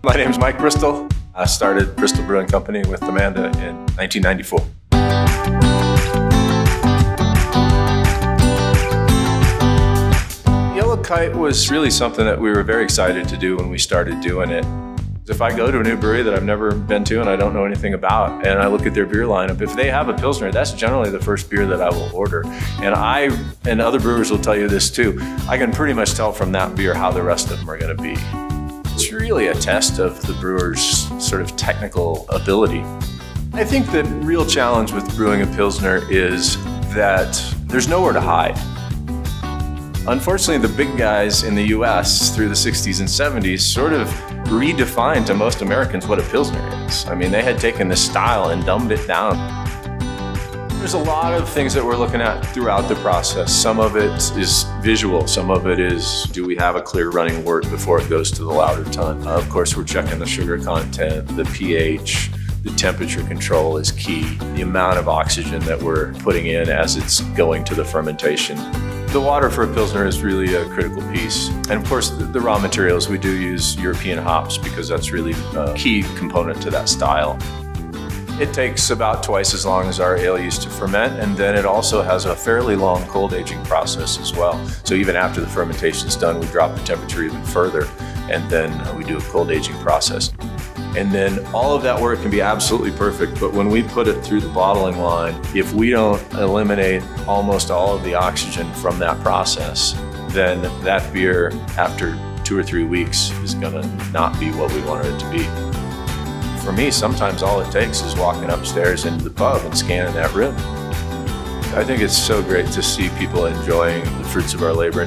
My name is Mike Bristol. I started Bristol Brewing Company with Amanda in 1994. Yellow Kite was really something that we were very excited to do when we started doing it. If I go to a new brewery that I've never been to and I don't know anything about, and I look at their beer lineup, if they have a Pilsner, that's generally the first beer that I will order. And other brewers will tell you this too, I can pretty much tell from that beer how the rest of them are going to be. It's really a test of the brewer's sort of technical ability. I think the real challenge with brewing a Pilsner is that there's nowhere to hide. Unfortunately, the big guys in the US through the 60s and 70s sort of redefined to most Americans what a Pilsner is. I mean, they had taken this style and dumbed it down. There's a lot of things that we're looking at throughout the process. Some of it is visual, some of it is, do we have a clear running wort before it goes to the lauter tun? Of course, we're checking the sugar content, the pH, the temperature control is key, the amount of oxygen that we're putting in as it's going to the fermentation. The water for a Pilsner is really a critical piece. And of course, the raw materials, we do use European hops because that's really a key component to that style. It takes about twice as long as our ale used to ferment, and then it also has a fairly long cold aging process as well. So even after the fermentation is done, we drop the temperature even further, and then we do a cold aging process. And then all of that work can be absolutely perfect, but when we put it through the bottling line, if we don't eliminate almost all of the oxygen from that process, then that beer, after 2 or 3 weeks, is gonna not be what we wanted it to be. For me, sometimes all it takes is walking upstairs into the pub and scanning that room. I think it's so great to see people enjoying the fruits of our labor.